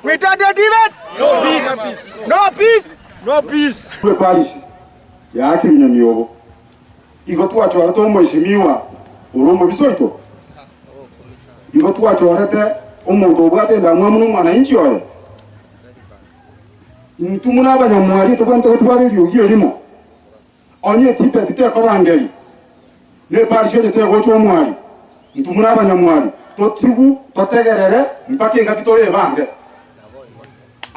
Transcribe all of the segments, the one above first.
Without the debate, no peace. No peace. No peace. Kule parish ya haki mnyamiobo. Iko tu acho to mheshimiwa urumo bisoito. Iko tu acho rete umuntu bwate ndamwe muno mwananchi oyo. Intumuna abanyamwari to kwante twari lyugiye limo. Onye tipe tite ko bangeli. Ne parish ye te go cho mwari. Intumuna abanyamwari to tigu to tegerere mpaka ngapitole bange.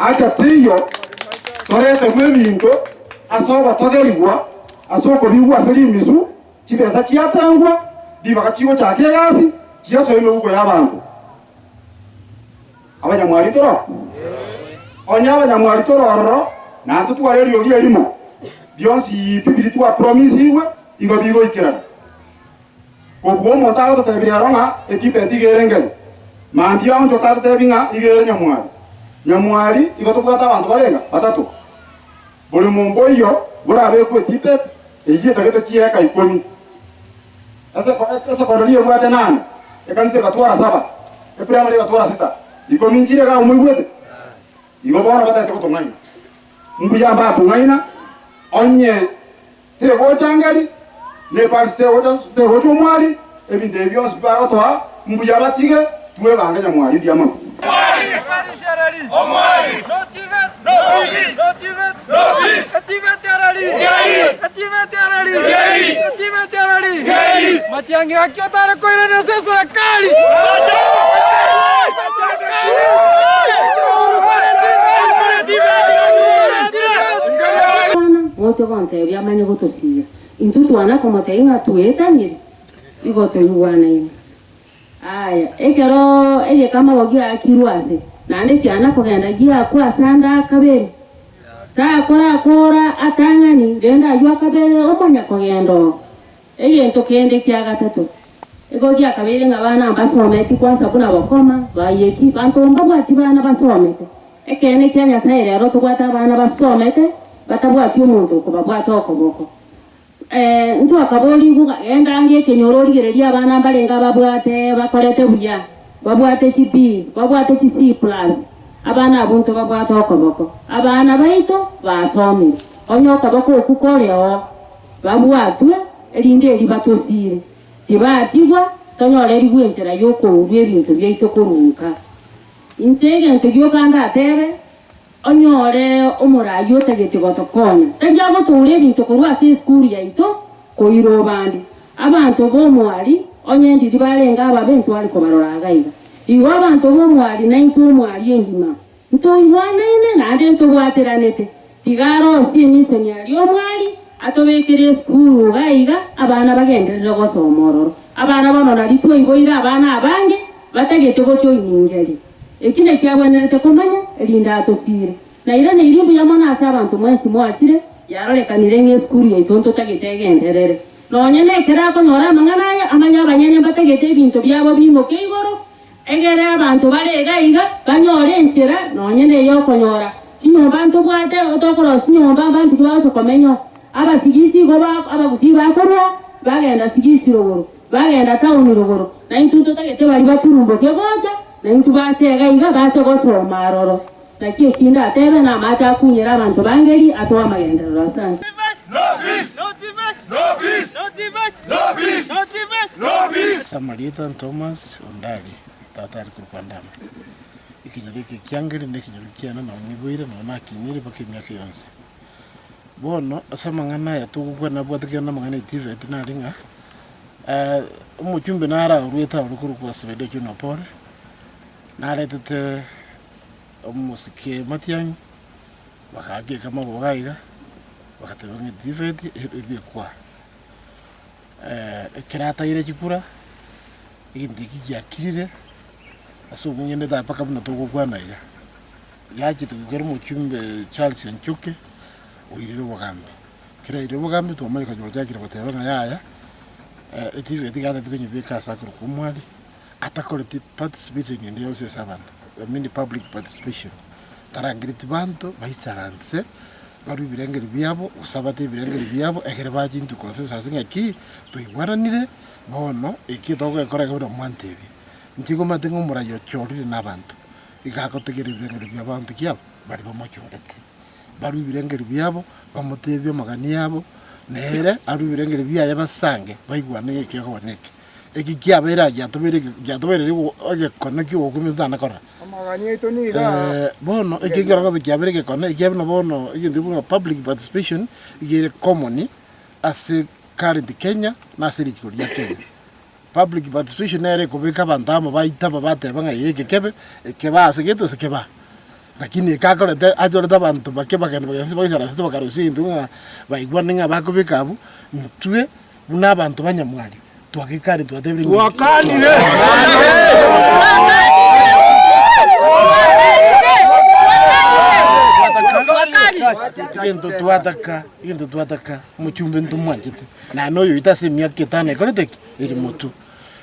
Acha tiyo torete mwebinto asoba togerigwa asoko bigwa seri mizu kibesa cyatangwa dibaka kigo cyake yasi kiyaso y'ubugo y'abantu abanyamwari toro onya abanyamwari toro nantu tware lyo limo byonsi bibiri twa promise iwe igo bigo ikirana obwo montago to tebiri aronga ekipe ndigerengel mambia onjo karte tebinga igere nyamwari igo to kwata abantu barenga batatu buri mumbo iyo burabe ku tipet egiye tagete chieka ikomi asa kwa ndio bwate nane ekanise katwara 7 primary katwara 6 ikomi njire ga umugwete igo bona batate kutongaina mbuya mba tungaina onye tego changali ne paste tego mwali ebinde byos ba otwa mbuya batige tuwe banga nyamwari diamamo Matiangi aqui otara coira nessa soracali. Moto vonte vya manya gotosia. Intutu ana como tenga tueta ni. Igoto yuwana hivi. Aya, ekero ege kama wagia akiruase. Nande kiana kugenda gia kwa sanda kabere. Ta kora atangani renda yua kabere omonya kugendo. Ege ento kende kia gatatu. Ego gia kabere ngabana basometi kwa sabuna bakoma bayeki bantu mbabwati bana basomete. Ekene kyanya saire aro tugwata bana basomete batabwati umuntu ko babwata okoboko. Ntu akaboli buga enda ngie kenyorori gereria abana balenga babwate bakorete buya babwate chipi babwate chisi plus abana abuntu babwate okoboko abana baito basomi onyo okoboko okukoreo babwatwe elinde libatosire tibatigwa tonyore ligwenjera yoko urye bintu byaito kurunka inzege ntugiyokanga atere onyore omurayo tegete gotokonya tajya gotore bintu kurwa se school yaito koiro bandi abantu bomwali onyendi libalenga ababentu ali ko baroragaiga iwa abantu bomwali naintu omwali engima nto iwana ine nande nto bwateranete tigaro si misoni ali omwali atobekere school gaiga abana bagenderera gosomororo abana banona litwe iboira abana abange batagete gocho iningeri ekine kyabonete komanya elinda atosire na ira ne irimbu yamona asa abantu mwensi mwachire yarolekanire nge school yaitonto tagitegenderere nonye nekera ko nyora mangana ya amanya abanyene batagete ibintu byabo bimo keigoro egere abantu barega iga banyore enchera nonye ne yoko nyora kinyo bantu bwate otokoro sinyo bantu bazo komenyo abasigisi go abagusi bakorwa bagenda sigisi rogoro bagenda tauni rogoro na intuto tagete bari baturumbo kegoja na intu bachega iga bache gosoma aroro na kiyo kinda atebe na macha kunyera abantu bangeri atwa magenderero asante. No peace, no debate, no peace, no debate, no peace, no debate, no peace. Samaritan Thomas Ondali tatari kurkwandama ikinyoliki kyangiri nekinyolikiana na umibwire na nakinyiri bakimyaka yonse bono asamangana yatugukwa na bwatikana mangana itive tinaringa umuchumbe nara urweta urukuru kwa sebede juno pore naretete omusike matiang bakage kama bogaiga bakatebanga diveti ebikwa kirata ire kikura indiki yakirire aso munyene da paka buna to gukwana yaje tukero muchumbe Charles Onchoke uyiriro bogambe kira ire bogambe to mayika jorja kira batebanga yaya diveti gata tukenye beka sakuru kumwali atakoleti participating in the houses abantu mini public participation tarangiriti bantu baisaranse baru birengeri byabo usabate birengeri byabo egere baje into consensus ngaki tuigwaranire bono iki togo ekora gura mwantebi ntigo matengo murayo chorire nabantu igagotegerithia ng'eri bia bantu kiabo bari bamochorete barubire ng'eri biabo bamotebia magani yabo nere arubire ng'eri biaye basange baigwane ekegoboneke eki kiabera giatobere ogekone kigokumizana kora amagani aito niga bono eki kirogothi kiabere gekone ekiabena bono egintu public participation igere common ase current Kenya na ase rigigo ria Kenya. Public participation ere kubika abantu amo baitaba bateba ng'ai ekekebe ekeba ase geto ase keba lakini kakorete ajorete abantu bakebagenda bagisara sito bakarusindu nga baigwane nga bakubika abu ntwe buna abantu banyamwali twakikari twatebiri wakanire Into tuataka muchumbe ntumwanjete na noyo itase miaka 5 ekorete iri mutu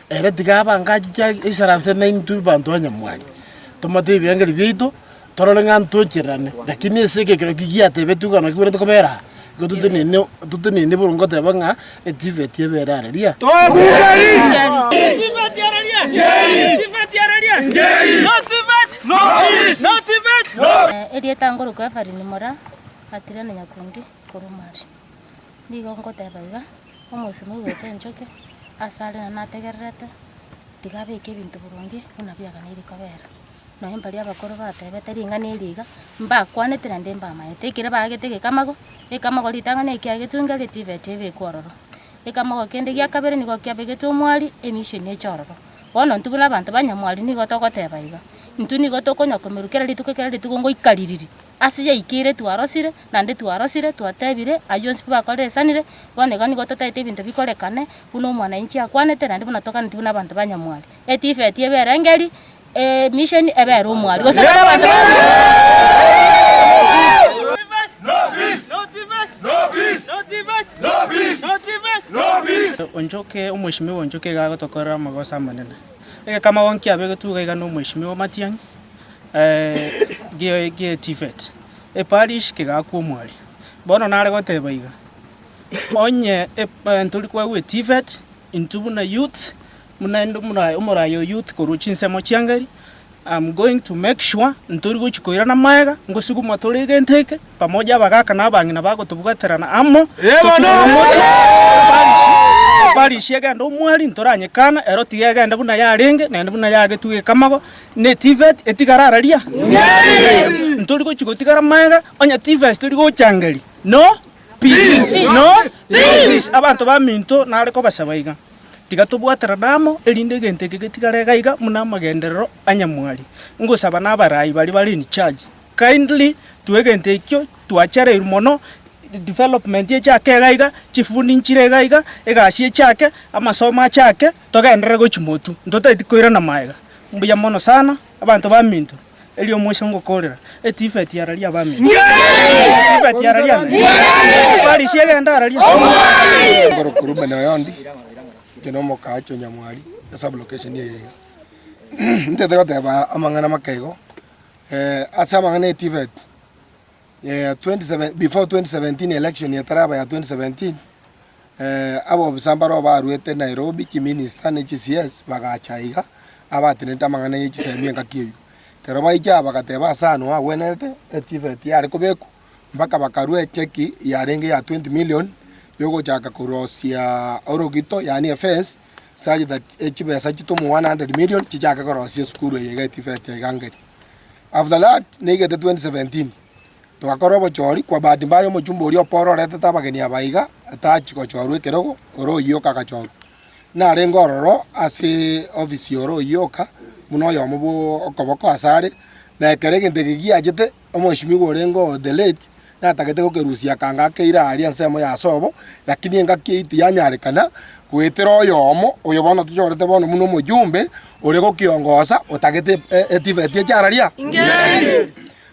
era tigaba ngaji cha isaranse na intu bantu banyamwali tomate byangeri byeito torole nganto chirane lakini eseke kero kigiate betugana kibere kobera tutene burungo tebanga etiveti ebera ria Edieta ngoro kwa fari ni mora atirana nyakundi korumari nigo ngotebaiga omosimo goto nchoke asale na nategererete tigabeke ebintu burungi unabiaganire kabera no embali abakoro batebete ringana eriga mbakwanete na ndemba maete ekire bagete gekamago ekamago litangana ekiagetunga getivete ebekororo ekamago kende giakabere nigo kiabegete omwari emission echororo bono ntubuna abantu banyamwari nigo togotebaiga ntu nigo tokonyakomerukera ritukekera ritugongo ikaririri asiye ikire twarosire nande twarosire twatebire ayonsi bakorere sanire bonega nigo totaite ebintu bikorekane buno omwana inchi akwanete nande buna tokana tibuna abantu banyamwari etifeti eberengeri mission ebere omwari gosebera abantu onchoke omweshimiwa onchoke gagotokorera magosa manene ege kama wonki abege tuga iga no mweshimiwa Matiang'i gie tifet parish kigakwa omwari bono nare goteba iga onye nturi kwa we tifet intubu na youth munaendo umurayo youth koruchi nsemo chiangari. I'm going to make sure nturi guchikoira na maega ngosigu matorege nteke pamoja bagaka na bangina bagotubugaterana amo parish yagenda omwari ntoranyekana ero tigagenda buna yarenge nende buna yage tuge kamago ne tivet etigarararia nturi guchigotigara maega onya tivet turi gochangari no peace no peace abantu ba minto nare ko basabaiga tigatubwatera namo erinde gente getigare gaiga muna magenderero anyamwari ngusaba nabarayi bali in charge kindly tuegente ikyo tuachare irmono development ye chake gaiga chifuni nchire gaiga egasi chake amasoma chake togendere gochimotu ntoto etikoira na maega mbuya mono sana abantu ba minto elio mwesongo kolera etifet yaralia ba minto etifet yaralia bali siegenda yaralia ngoro kuruma na yondi kenomo kacho nyamwari sub location ye ntete goteba amangana makego asa amangana etivet 27 before 2017 election ya taraba ya 2017 abo bisambaro baruete Nairobi ki minister ne GCS bagachaiga abatineta amangana ye chisemia ngakiyo kero baija bagateba sano awenete etivet yari kubeku mpaka bakarue cheki ya renge ya 20 million yogo chaka kurosia orogito yani offense such that echibe sachitumu 100 million chichaka kurosia skuru yega etivet ya gangeri. After that negete 2017 twakorobo chori kwa bahati mbaya mochumbo uri oporo rete tabageni abaiga atachiko chorwe kerogo oro yoka kachoro na rengororo ase office oro yoka muno yomubo okoboko asare na kerege ndegigi ajete omoshimigo rengo delete na tagete ko kerusia kanga keira ari ansemo ya sobo lakini ngakiiti yanyarekana kwetero yomo oyo bono tuchorete bono muno mojumbe orego kiongoza otagete etivet chararia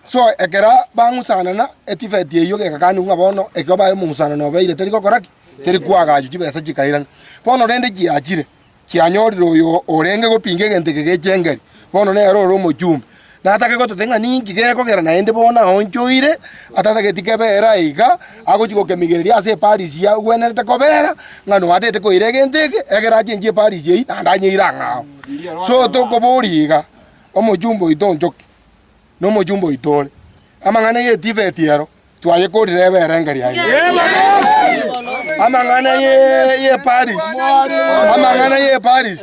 so ekera bangusana na etivet yo gekakani unga bono ekoba emusana no beire teriko koraki teri kwaga ju besa chikairana bono rende chiachire chianyoriro yo orenge gopinge gente gegechengeri bono ne ero mojumbe na atake goto tenga ningi geko gera naende bona onchoire atake tikebera iga agochiko kemigereria ase Paris ya gwenerete kobera ngano atete ko iregenteke egera chenje Paris yi ndanye iranga so to kobori iga omojumbo itonchoke no mojumbo itole amang'ana ye TVET yero twaye kodi rebe rengari ayi amang'ana ye Paris amang'ana ye Paris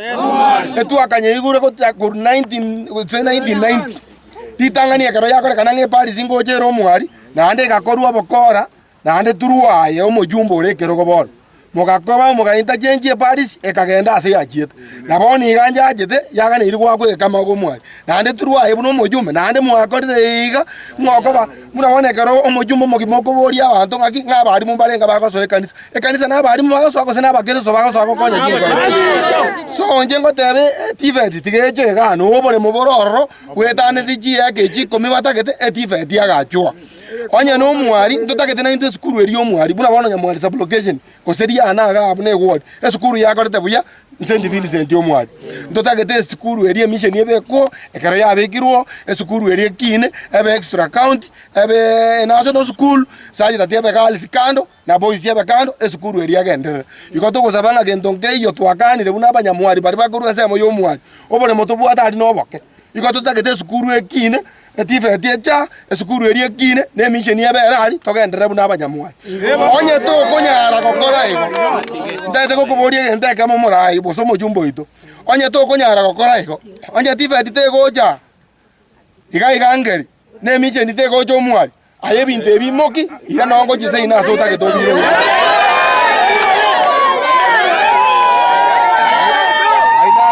etu akanye igure ko 1990 ditangania kero yakore kana nge Paris ngojero omwari nande gakorwa bokora nande turuaye omojumbo orekero gobol mugakoba mugainterchange Paris ekagenda ase yachiete naboni iganja ajete yagana iri gwakwe kama gomwari nande turuaye buno omojumbe nande mwakorire iga mwakoba murabone kero omojumbo mogimoko boria abantu ngaki ngabari mumbarenga bagoso ekanisa nabari mubagoso akose nabakereso bagoso akokonya kingo so njengo tebe TVET tigeche gano obore mubororo wetane diji yake chikomi batagete TVET yagachwa onye no mwari ndotagete na into skuru eri omwari buna bono nyamwari sublocation koseria anaga abune ward skuru yakorete buya nsendi Vincent omwari ndotagete skuru eri mission yebeko ekero yabekirwo skuru eri kine ebe extra county ebe national school saji tatebe girls kando na boys yebe kando skuru eri agende ikoto kusabanga gendonke iyo twakanire buna abanyamwari bari bakuru nsemo y'omwari obone motobu atari noboke ikoto tagete skuru ekine TVET echa esukuru eri ekine ne mission yeberari togendere buna abanyamwari onye to konyara gokora igo ndete gokuboria gente kama morai boso mojumbo ito onye to konyara gokora igo onye TVET te gocha igangeri ne mission te gocha omwari aye binte bimoki ira nongo jise ina sota ke tobire aina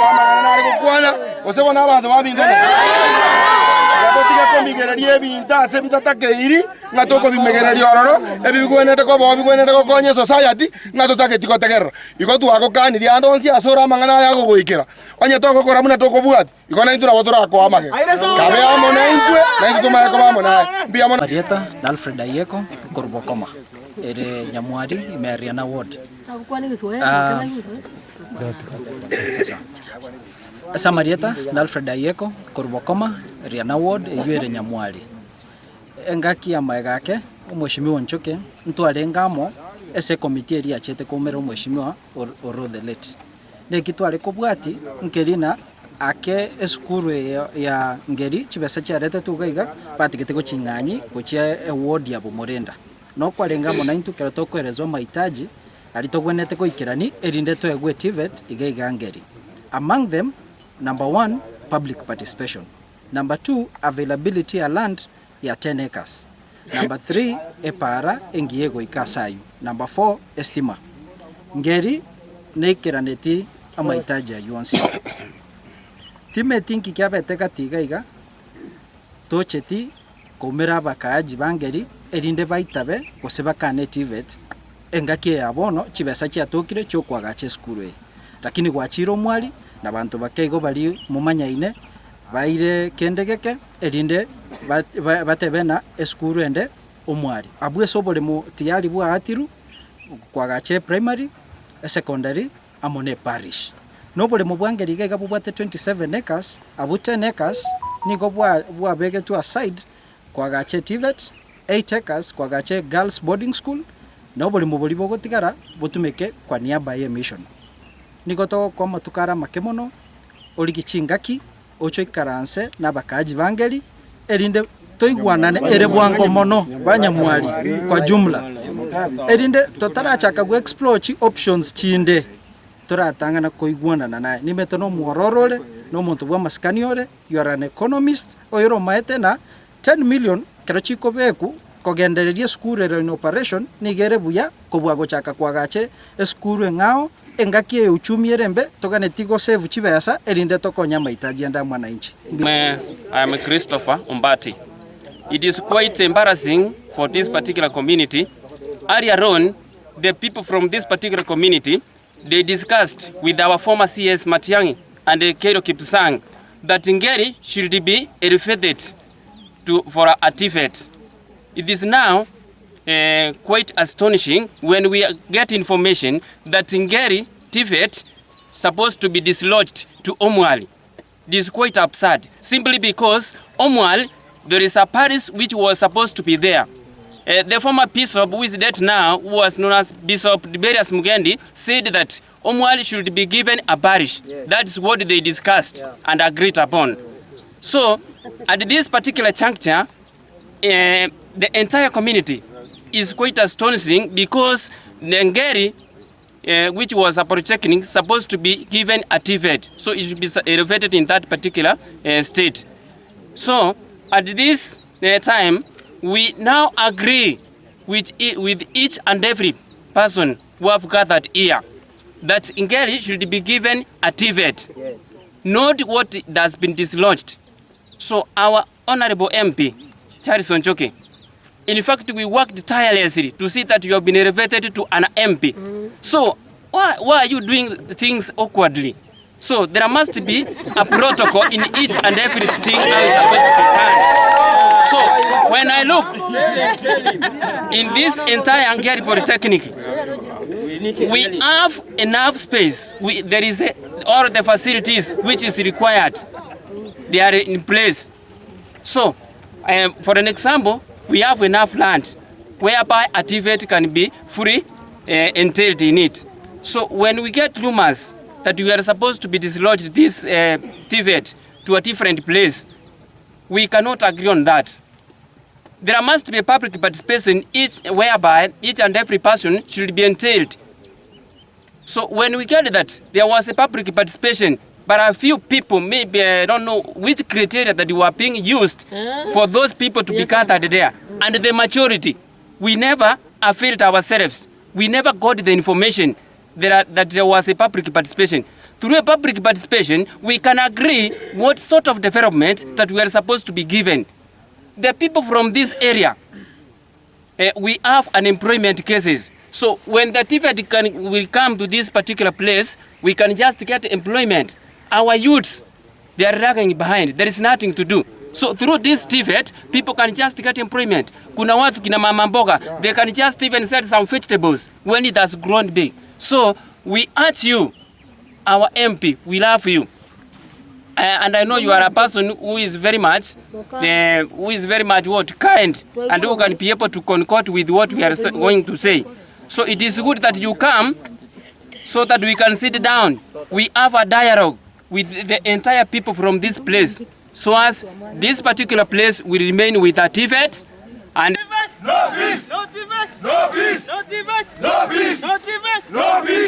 rama nari gokwana osebona abantu babinde migereria ebinta ase bitatakeiri ngatoko bimegereria ororo ebigwenete ko bo bigwenete ko konye society ngatotageti gotegerera iko twagokaniria ando onsi asora amang'ana yago goikera onye toko kora muna toko bwati iko na intura botora ko amage kabe amona intwe na intu mara ko amona bia amona Marieta na Alfred Ayeko Korbokoma ere nyamwari imeriana ward Asa Marieta na Alfred Ayeko Korbokoma Riana Ward eyuere nyamwari engaki amaegake omweshimiwa onchoke ntware ngamo ese committee eri achete komera omweshimiwa orothe late nekitware kobwati nkerina ake esukuru ya ngeri chibesa charete tugaiga batigete goching'anyi gochia award ya bomorenda no kwarengamo na intu kero tokoerezwa mahitaji aritogwenete goikirani erinde toegwe TVET igaiga ngeri among them number 1 public participation. Number 2, availability ya land ya 10 acres. Number 3, epara engiego ikasayu. Number 4, estima. Ngeri nekiraneti amaitaji ya yuansi. Time tinki kia beteka tigaiga tocheti komera bakaaji bangeri erinde baitabe goseba kane TVET engaki ya bono chibesa chia tokire chokwagache skuru e. Lakini gwachiro mwali na bantu bakeigo bali mumanyaine baire kendegeke erinde batebena eskuru ende omwari abwe sobole mu tiyari bwa atiru kwagache primary secondary amone parish nobole mu bwangeri gega bubate 27 acres abu 10 acres nigo bwa bege to aside kwagache TVET 8 acres kwagache girls boarding school nobole mu boli bogotigara botumeke kwa niaba ya mission nigoto kwa matukara makemono origicingaki ocho ikaranse nabakaji bangeri erinde toigwanane ere bwango mono banyamwali kwa jumla erinde totarachaka go explore options chinde toratangana koigwanana naye nimetono muororole no muntu bwa maskaniore you are an economist oyoro maete na 10 million kerachiko beku kogendereria skuru in operation nigere buya kobwa gochaka kwagache skuru ngao engaki ya uchumi erembe togane tigo save chibesa erinde tokonya mahitaji anda mwananchi. I am Christopher Umbati. It is quite embarrassing for this particular community. Earlier on, the people from this particular community, they discussed with our former CS Matiangi and Keiro Kipsang that Ngeri should be elevated for a TVET. It is now quite astonishing when we get information that Ngeri TVET supposed to be dislodged to Omwali. This is quite absurd, simply because Omwali, there is a parish which was supposed to be there. The former bishop, who is dead now, who was known as Bishop Diberius Mugendi, said that Omwali should be given a parish. That is what they discussed and agreed upon. So At this particular juncture, the entire community is quite astonishing because the Ngeri, which was a polytechnic, supposed to be given a TVET, so it should be elevated in that particular state. So at this time, we now agree with each and every person who have gathered here that Ngeri should be given a TVET, not what has been dislodged. So our Honorable MP, Charles Onchoke, in fact, we worked tirelessly to see that you have been elevated to an MP. So why are you doing things awkwardly? So there must be a protocol in each and everything that is supposed to be done. So when I look in this entire Ngeri Polytechnic, we have enough space. There is all the facilities which is required. They are in place. So for an example, we have enough land whereby a TVET can be fully entailed in it. So when we get rumors that we are supposed to be dislodged this TVET to a different place, we cannot agree on that. There must be a public participation whereby each and every person should be entailed. So when we get that, there was a public participation, but a few people, maybe I don't know which criteria that were being used for those people to be gathered there. And the majority, we never availed ourselves. We never got the information that there was a public participation. Through a public participation, we can agree what sort of development that we are supposed to be given. The people from this area, we have unemployment cases. So when the TVET will come to this particular place, we can just get employment. Our youths, they are lagging behind. There is nothing to do. So through this TVET, people can just get employment. Kuna watu kina mama mboga, they can just even sell some vegetables when it has grown big. So we urge you, our MP, we love you. And I know you are a person who is very much, kind, and who can be able to concord with what we are going to say. So it is good that you come so that we can sit down. We have a dialogue with the entire people from this place, so as this particular place will remain with a TVET and No peace! No TVET! No peace! No TVET! No peace! No TVET! No peace!